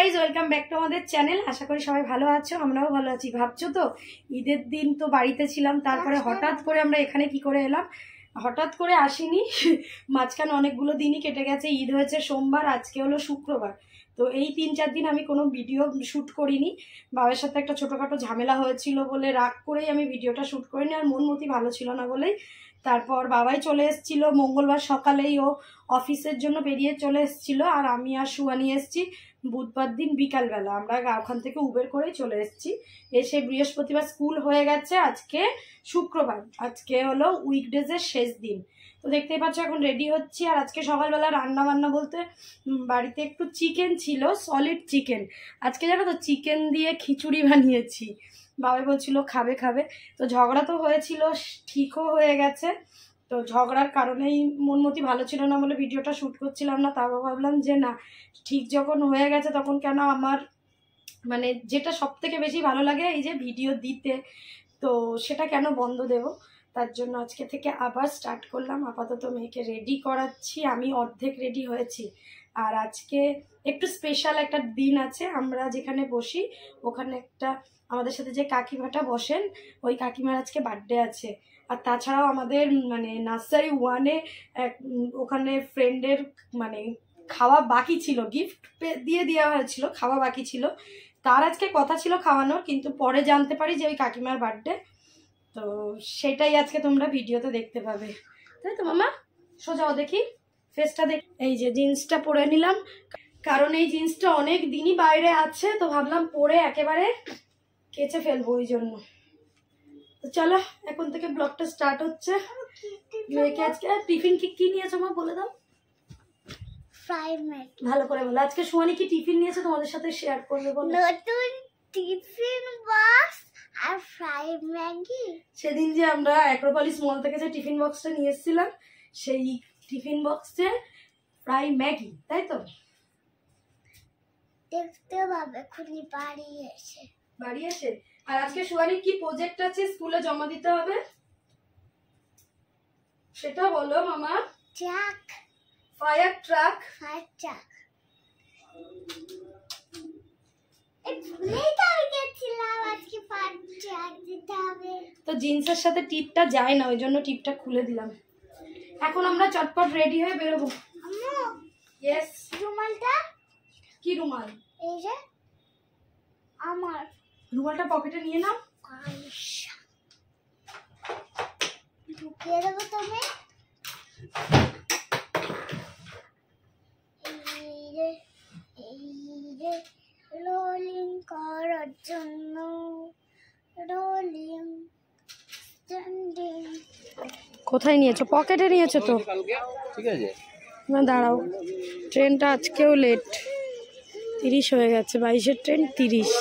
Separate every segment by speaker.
Speaker 1: Guys, welcome back to আমাদের channel. আশা করি সবাই ভালো আছো, আমরাও ভালো আছি। ভাবছো তো ঈদের দিন তো বাড়িতে ছিলাম, তারপরে হঠাৎ করে আমরা এখানে কি করে এলাম। হঠাৎ করে আসিনি, মাঝখানে অনেকগুলো দিনই কেটে গেছে। ঈদ হয়েছে সোমবার, আজকে হলো শুক্রবার। তো এই 3-4 দিন আমি কোনো ভিডিও শ্যুট করিনি। বাবার সাথে একটা ছোটোখাটো ঝামেলা হয়েছিল বলে রাগ করেই আমি ভিডিওটা শ্যুট করিনি, আর মন মতি ভালো ছিল না বলেই। তারপর বাবাই চলে এসেছিলো মঙ্গলবার সকালেই, ও অফিসের জন্য বেরিয়ে চলে এসেছিলো, আর আমি আর সুয়ানি এসেছি বুধবার দিন বিকালবেলা। আমরা ওখান থেকে উবের করেই চলে এসেছি। এসে বৃহস্পতিবার স্কুল হয়ে গেছে, আজকে শুক্রবার, আজকে হলো উইকডেজের শেষ দিন। তো দেখতেই পাচ্ছ এখন রেডি হচ্ছি। আর আজকে সকালবেলা রান্না বান্না বলতে বাড়িতে একটু চিকেন ছিল, সলিড চিকেন। আজকে জানো তো চিকেন দিয়ে খিচুড়ি বানিয়েছি। বাবা বলছিল খাবে খাবে। তো ঝগড়া তো হয়েছিল, ঠিকও হয়ে গেছে। তো ঝগড়ার কারণেই মনমতি ভালো ছিল না বলে ভিডিওটা শ্যুট করছিলাম না। তারপর ভাবলাম যে না, ঠিক যখন হয়ে গেছে তখন কেন আমার মানে যেটা সব থেকে বেশি ভালো লাগে এই যে ভিডিও দিতে, তো সেটা কেন বন্ধ দেব। তার জন্য আজকে থেকে আবার স্টার্ট করলাম। আপাতত মেয়েকে রেডি করাচ্ছি, আমি অর্ধেক রেডি হয়েছি। আর আজকে একটু স্পেশাল একটা দিন আছে। আমরা যেখানে বসি ওখানে একটা আমাদের সাথে যে কাকিমাটা বসেন, ওই কাকিমার আজকে বার্থডে আছে। আর তাছাড়াও আমাদের মানে নার্সারি 1-এ ওখানে ফ্রেন্ডের মানে খাওয়া বাকি ছিল, গিফট দিয়ে দেওয়া হয়েছিল, খাওয়া বাকি ছিল। তার আজকে কথা ছিল খাওয়ানোর, কিন্তু পরে জানতে পারি যে ওই কাকিমার বার্থডে। তো সেটাই আজকে তোমরা ভিডিওতে দেখতে পাবে, তাই তো মামা? সোজাও দেখি ফেসটা দেখ। এই যে জিন্সটা পরে নিলাম, কারণ এই জিন্সটা অনেক দিনই বাইরে আছে, তো ভাবলাম পরে একেবারে কেচে ফেলবো ওই জন্য। তো চলো এখন থেকে ব্লগটা স্টার্ট হচ্ছে। মেয়েকে আজকে টিফিন কি নিয়েছো মা বলে দাও।
Speaker 2: Fry Maggi.
Speaker 1: ভালো করে বলো। আজকে সুয়ানি কি টিফিন নিয়েছে তোমাদের সাথে শেয়ার করবে বলো।
Speaker 2: নতুন টিফিন বক্স আর ফ্রাই ম্যাগি।
Speaker 1: সেদিন যে আমরা অ্যাক্রোপলিস মল থেকে যে টিফিন বক্সটা নিয়ে এসেছিলাম, সেই টিফিন বক্সে ফ্রাই ম্যাগি, তাই তো?
Speaker 2: দেখতে পাবে খুনি বাড়ি এসে।
Speaker 1: আর আজকে সুয়ানির কি প্রজেক্ট আছে, স্কুলে জমা দিতে হবে, সেটা বলো মামা।
Speaker 2: Truck,
Speaker 1: fire truck.
Speaker 2: Fire truck. ভুলেই তো আমি গেছিলাম আজকে ফায়ার ট্রাক দিতে হবে।
Speaker 1: তো জিন্সের সাথে টিপটা যায় না, ওই জন্য টিপটা খুলে দিলাম। এখন আমরা চটপট রেডি হয়ে বেরোবো।
Speaker 2: আম্মু,
Speaker 1: ইয়েস।
Speaker 2: রুমালটা?
Speaker 1: কি রুমাল?
Speaker 2: এই যে আমার
Speaker 1: রুমালটা পকেটে নিয়ে নাও।
Speaker 2: ঢুকিয়ে দেবো তুমি। এই রে রোলিং করার জন্য, রোলিং স্ট্যান্ডিং।
Speaker 1: কোথায় নিয়েছো? পকেটে নিয়েছো তো?
Speaker 3: ঠিক আছে
Speaker 1: না দাঁড়াও, ট্রেনটা আজকেও লেট, 30 হয়ে গেছে, 22-এর ট্রেন 30।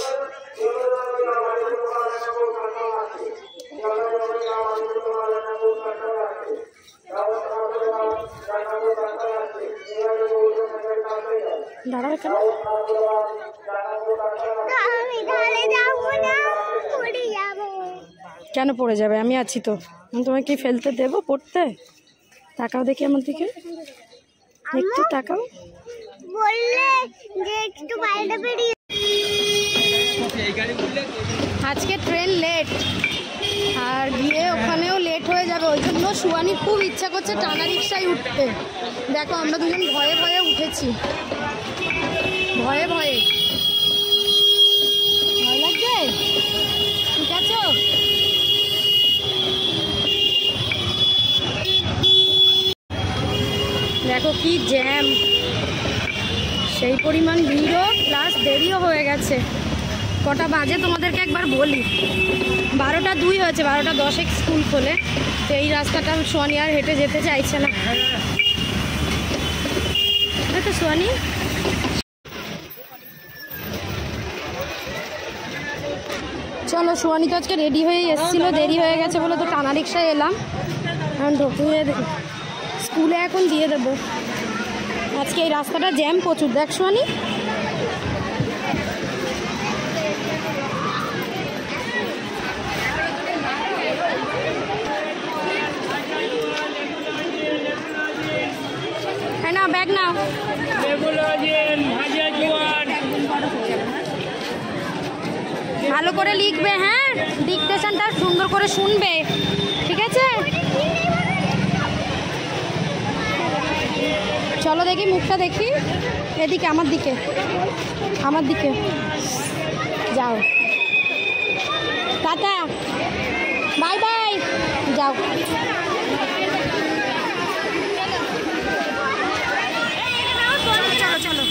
Speaker 1: দাঁড়াও কেন?
Speaker 2: আমি ঢালে যাবো না, পড়ে যাবো।
Speaker 1: কেন পড়ে যাবে? আমি আছি তো। আমি তোমাকে কি ফেলতে দেবো পড়তে? তাকাও দেখি আমার দিকে, একটু তাকাও।
Speaker 2: বললে যে একটু বাইরে বেরিয়ে।
Speaker 1: আজকে ট্রেন লেট, আর গিয়ে ওখানেও লেট হয়ে যাবে। ওই জন্য সুয়ানি খুব ইচ্ছা করছে টানা রিক্সায় উঠতে। দেখো আমরা দুজন ভয়ে ভয়ে উঠেছি, ভয়ে ভয়ে। ভয় লাগছে? ঠিক আছে। দেখো কি জ্যাম, সেই পরিমাণ ভিড়ও, প্লাস দেরিও হয়ে গেছে। কটা বাজে তোমাদেরকে একবার বলি, 12টা 2 হয়েছে, 12টা 10-এ স্কুল খোলে। তো এই রাস্তাটা সোয়ানি আর হেঁটে যেতে চাইছে না, তাই তো সোয়ানি? চলো, সোয়ানি তো আজকে রেডি হয়ে এসেছিলো, দেরি হয়ে গেছে বলে তো টানা রিক্সায় এলাম। এখন ঢুকিয়ে স্কুলে এখন দিয়ে দেবো। আজকে এই রাস্তাটা জ্যাম প্রচুর, দেখ সোয়ানি। হ্যাঁ না, ব্যাগ নাও। ভালো করে লিখবে, হ্যাঁ ডিকটেশনটা সুন্দর করে শুনবে, ঠিক আছে? চলো দেখি মুখটা দেখি, এদিকে আমার দিকে যাও, টাটা বাই বাই, যাও। চলো চলো,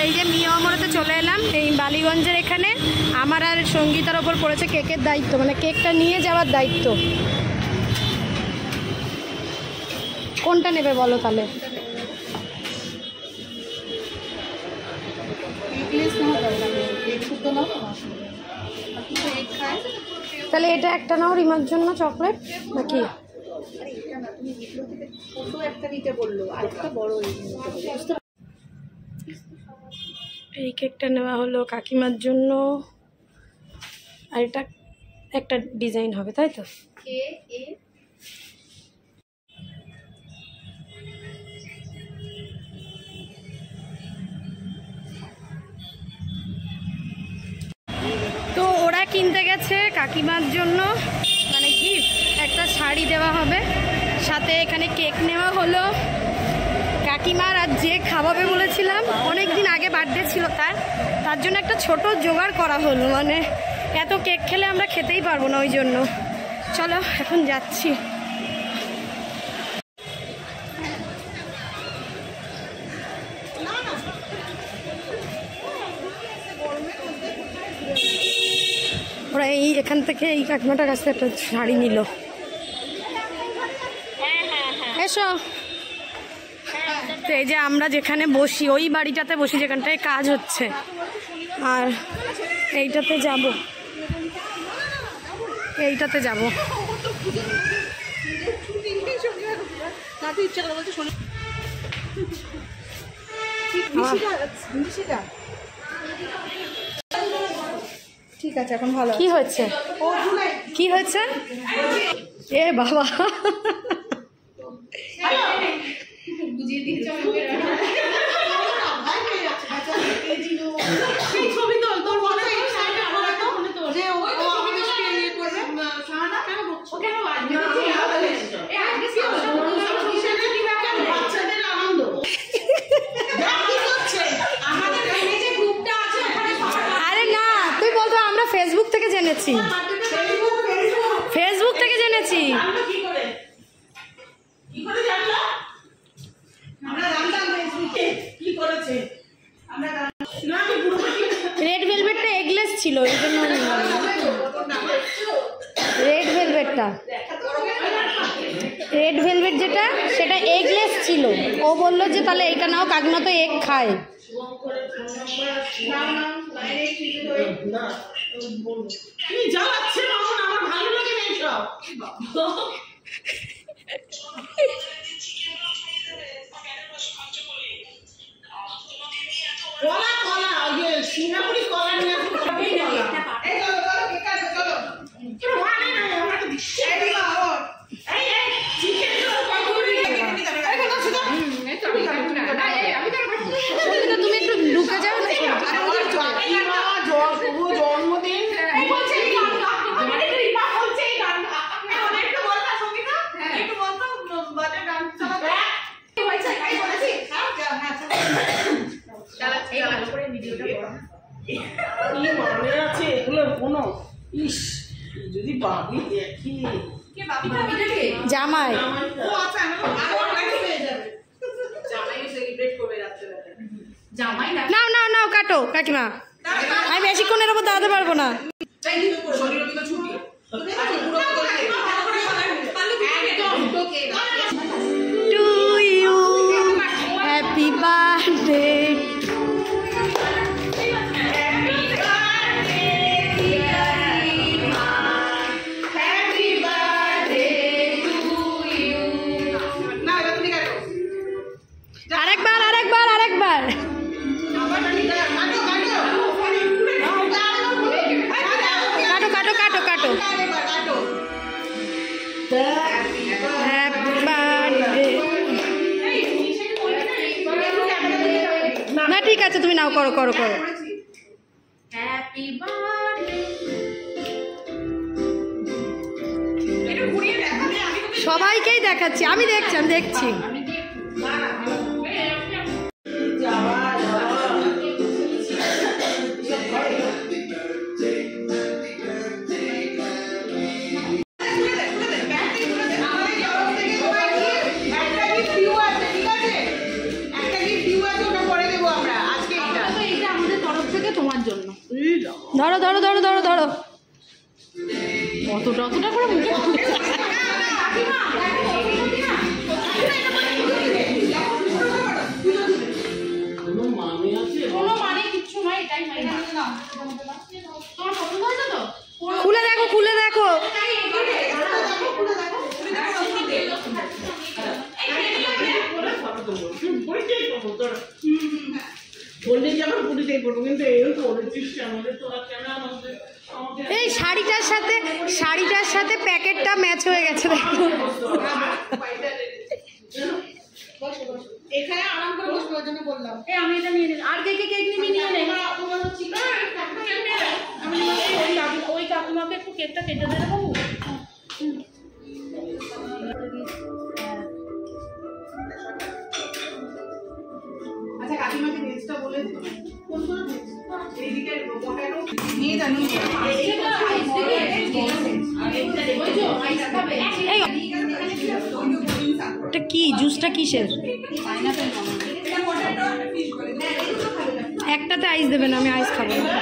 Speaker 1: এই যে মিয়া আমরাতে চলে এলাম এই বালিগঞ্জের এখানে। আমার আর সঙ্গীতার ওপর পড়েছে কেকের দায়িত্ব, মানে কেকটা নিয়ে যাওয়ার দায়িত্ব। কোনটা নেবে বলো তাহলে? তাহলে এটা একটা নাও রিমার জন্য চকলেট, নাকি এই কেকটা নেওয়া হলো কাকিমার জন্য, আর এটা একটা ডিজাইন হবে, তাই তো? তো ওরা কিনতে গেছে কাকিমার জন্য, মানে গিফট একটা শাড়ি দেওয়া হবে, সাথে এখানে কেক নেওয়া হলো কাকিমার। আর যে খাওয়াবে বলেছিলাম, অনেক দিন আগে বার্থডে ছিল তার জন্য একটা ছোট জোগাড় করা হলো, মানে এত কেক খেলে আমরা খেতেই পারবো না, ওই জন্য। চলো এখন যাচ্ছি। ওরা এখান থেকে এই কাকিমাটার কাছে একটা শাড়ি নিল। এসো। তো এই যে আমরা যেখানে বসি, ওই বাড়িটাতে বসি যেখানটায় কাজ হচ্ছে, আর এইটাতে যাব,
Speaker 3: ঠিক আছে এখন ভালো।
Speaker 1: কি হয়েছে? এ বাবা, ফেসবুক থেকে জেনেছি। রেড ভেলভেটটা এগলেস ছিল, এই জন্য রেড ভেলভেট যেটা সেটা এগলেস ছিল। ও বললো যে তাহলে এইটা নাও, কাকিমা তো এগ খায়। তুমি একটু ঢুকে যাও না, জন্মদিন জামাই, নাও নাও নাও কাটো কাকিমা, আমি বেশিক্ষণের উপর দাঁড়াতে পারবো না। To you happy birthday. আরেকবার কাটো। না ঠিক আছে, তুমি নাও, করো। Happy birthday. সবাইকেই দেখাচ্ছি, আমি দেখছি। ধরো অতটা করে মুখে খুলে দেখো এই শাড়িটার সাথে প্যাকেটটা ম্যাচ হয়ে গেছে দেখো।
Speaker 3: এখানে আরাম করে বসবো ওই জন্য বললাম।
Speaker 1: আমি এটা নিয়ে নিলাম। আর কে কেক নিবি নিয়ে নে। ওই কাকিমাকে একটু কেকটা কেটে দেবে বাবু।
Speaker 3: আচ্ছা কাকিমাকে ভেজটা বলে দিন। কোন ভেজ? এইদিকে পটেটো নিয়ে জানি।
Speaker 1: এটা কি জুসটা কিসের? একটাতে আইস দেবেন, আমি আইস খাবো না।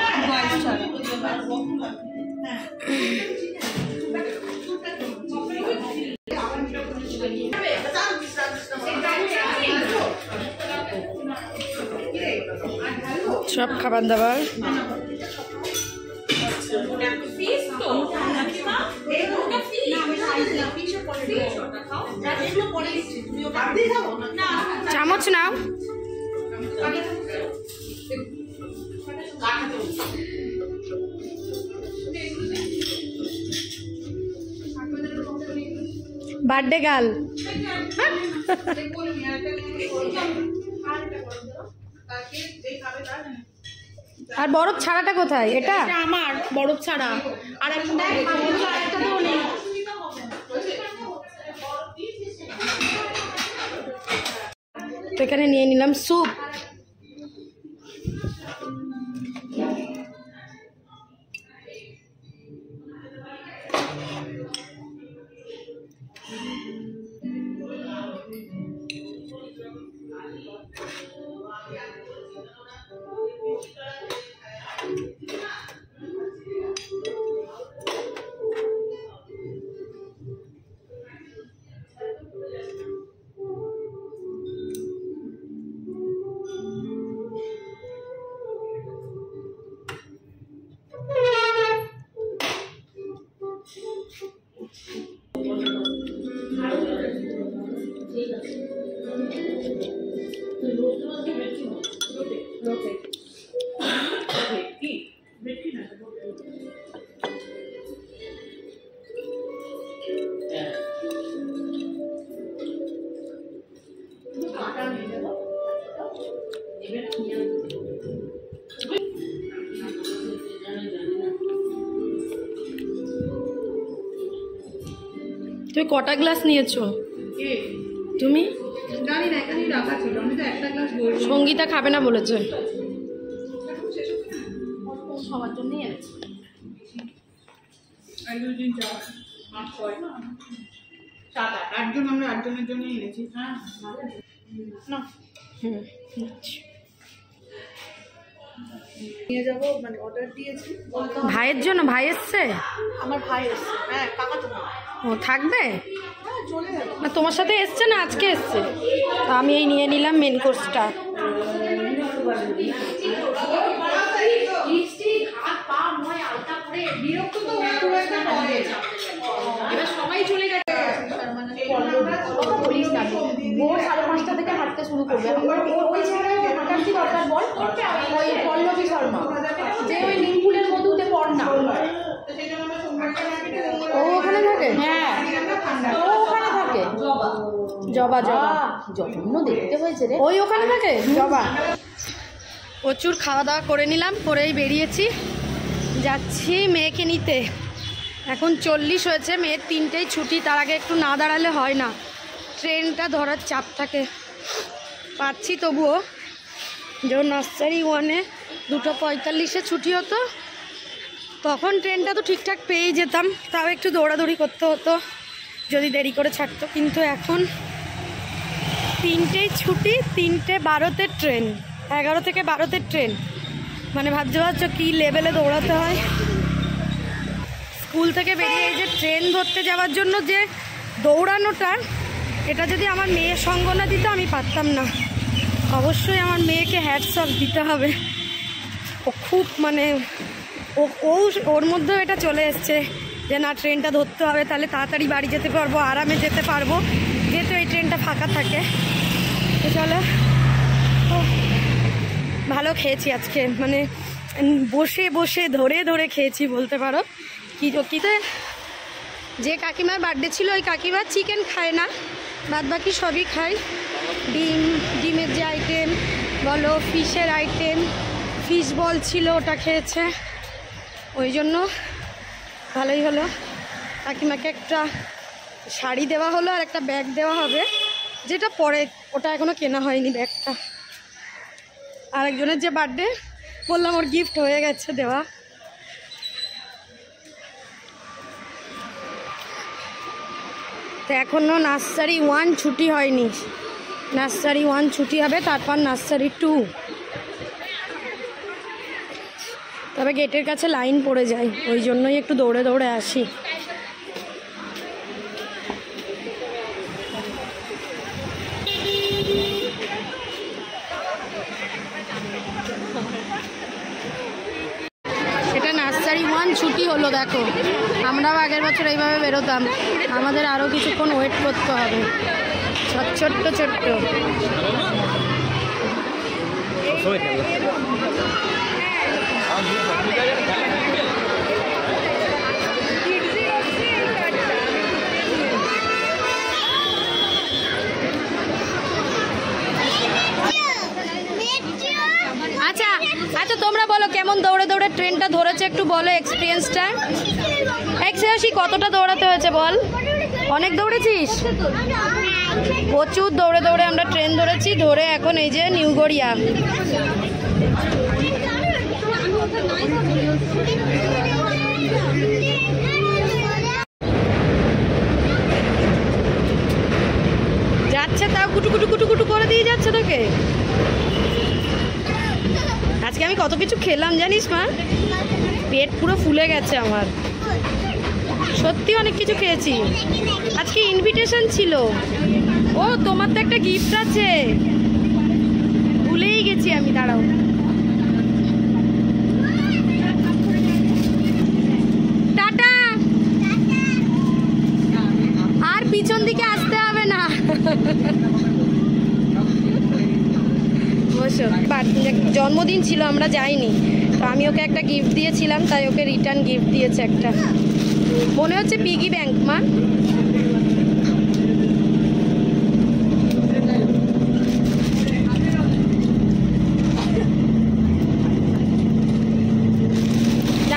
Speaker 1: সব খাবার দাবার চামচ নাও। Birthday girl. আর বরফ ছাড়াটা কোথায়? এটা
Speaker 3: আমার বরফ ছাড়া। আর একটা নেই।
Speaker 1: তো এখানে নিয়ে নিলাম স্যুপ। তুমি কটা গ্লাস নিয়েছো? তুমি
Speaker 3: জানি না, এখানেই রাখা ছিল। আমি তো একটা গ্লাস বলবো।
Speaker 1: সঙ্গীতা খাবে না বলেছে।
Speaker 3: সবার জন্যই এনেছি। আটজন, আমরা আটজনের জন্যই এনেছি। হ্যাঁ না নিয়ে যাবো, মানে অর্ডার দিয়েছি।
Speaker 1: ভাইয়ের জন্য? ভাই এসছে?
Speaker 3: আমার ভাই এসছে। হ্যাঁ কাকা তো
Speaker 1: ও থাকবে
Speaker 3: চলে যাবো।
Speaker 1: না? তোমার সাথে এসছে না আজকে এসছে? তো আমি এই নিয়ে নিলাম মেন কোর্সটা।
Speaker 3: এবার সবাই চলে গেছে। ভোর 5:30 থেকে হাঁটতে শুরু করবে। ওই জায়গায় হাঁটার কি দরকার বল? ওই পল্লবী শর্মা যে ওই নিমফুলের মধুতে পড় না,
Speaker 1: ও ওখানে থাকে?
Speaker 3: হ্যাঁ ও ওখানে থাকে।
Speaker 1: জবা জবা
Speaker 3: জঘন্য দেখতে হয়েছে রে।
Speaker 1: ওই ওখানে থাকে জবা। প্রচুর খাওয়া দাওয়া করে নিলাম, করেই বেরিয়েছি, যাচ্ছি মেয়েকে নিতে। এখন 40 হয়েছে, মেয়ের 3টেই ছুটি, তার আগে একটু না দাঁড়ালে হয় না, ট্রেনটা ধরার চাপ থাকে। পাচ্ছি তবুও, যখন নার্সারি 1-এ 2:45 ছুটি হতো তখন ট্রেনটা তো ঠিকঠাক পেয়েই যেতাম, তাও একটু দৌড়াদৌড়ি করতে হতো যদি দেরি করে ছাড়তো। কিন্তু এখন 3টেই ছুটি, 3:12-তে ট্রেন, 11 থেকে 12-তে ট্রেন, মানে ভাবতে পারছো কী লেভেলে দৌড়াতে হয়। স্কুল থেকে বেরিয়ে এই যে ট্রেন ধরতে যাওয়ার জন্য যে দৌড়ানোটা, এটা যদি আমার মেয়ের সঙ্গ না দিত আমি পারতাম না। অবশ্যই আমার মেয়েকে হ্যাটস অফ দিতে হবে, ও খুব মানে ওর মধ্যেও এটা চলে এসছে যে না ট্রেনটা ধরতে হবে, তাহলে তাড়াতাড়ি বাড়ি যেতে পারবো, আরামে যেতে পারবো, যেহেতু এই ট্রেনটা ফাঁকা থাকে। তো চলো, ভালো খেয়েছি আজকে, মানে বসে বসে ধরে ধরে খেয়েছি বলতে পারো। কিতে যে কাকিমার বার্থডে ছিল ওই কাকিমা চিকেন খায় না, বাদ বাকি সবই খায়। ডিমের যে আইটেম বলো, ফিশের আইটেম, ফিশ বল ছিল ওটা খেয়েছে, ওই জন্য ভালোই হলো। কাকিমাকে একটা শাড়ি দেওয়া হলো আর একটা ব্যাগ দেওয়া হবে, যেটা পরে, ওটা এখনও কেনা হয়নি ব্যাগটা। আরেকজনের যে বার্থডে বললাম ওর গিফট হয়ে গেছে দেওয়া। তো এখনও নার্সারি 1 ছুটি হয়নি, নার্সারি 1 ছুটি হবে, তারপর নার্সারি 2। তবে গেটের কাছে লাইন পড়ে যায়, ওই জন্যই একটু দৌড়ে দৌড়ে আসি। এটা নার্সারি 1 ছুটি হলো, দেখো আমরাও আগের বছর এইভাবে বেরোতাম, আমাদের আরও কিছুক্ষণ ওয়েট করতে হবে। ছোট্ট ছোট্ট আচ্ছা আচ্ছা, তোমরা বলো কেমন দৌড়ে দৌড়ে ট্রেনটা ধরেছে, একটু বলো এক্সপিরিয়েন্সটা। 180 কতটা দৌড়াতে হয়েছে বল? অনেক দৌড়েছিস? প্রচুর দৌড়ে দৌড়ে আমরা ট্রেন ধরেছি, ধরে এখন এই যে নিউ গড়িয়া। যাচ্ছে তাও কুটু কুটু কুটু কুটু করে দিয়ে যাচ্ছে তোকে। আজকে আমি কত কিছু খেলাম জানিস মা, পেট পুরো ফুলে গেছে আমার, সত্যি অনেক কিছু খেয়েছি। আজকে ইনভিটেশন ছিল। ও তোমার তো একটা গিফট আছে, ভুলেই গেছি আমি, দাঁড়াও। টাটা, আর পিছন দিকে আসতে হবে না। জন্মদিন ছিল, আমরা যাইনি, তো আমি ওকে একটা গিফট দিয়েছিলাম, তাই ওকে রিটার্ন গিফট দিয়েছে একটা, মনে হচ্ছে পিগি ব্যাংক। মা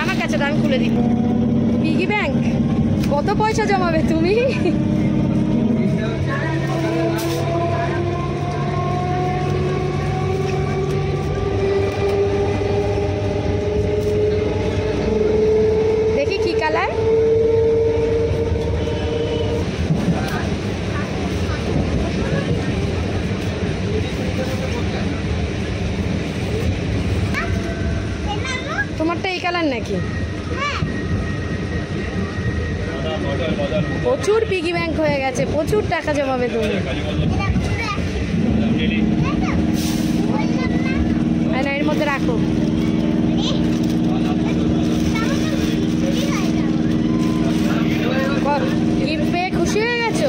Speaker 1: আমার কাছে তো আমি খুলে দিই। পিগি ব্যাংক, কত পয়সা জমাবে তুমি? দেখি কি কালার। তোমারটা এই কালার নাকি? প্রচুর পিগি ব্যাংক হয়ে গেছে, প্রচুর টাকা জমাবে তুমি। না, এর মধ্যে রাখো। গিফট পেয়ে খুশি হয়ে গেছো?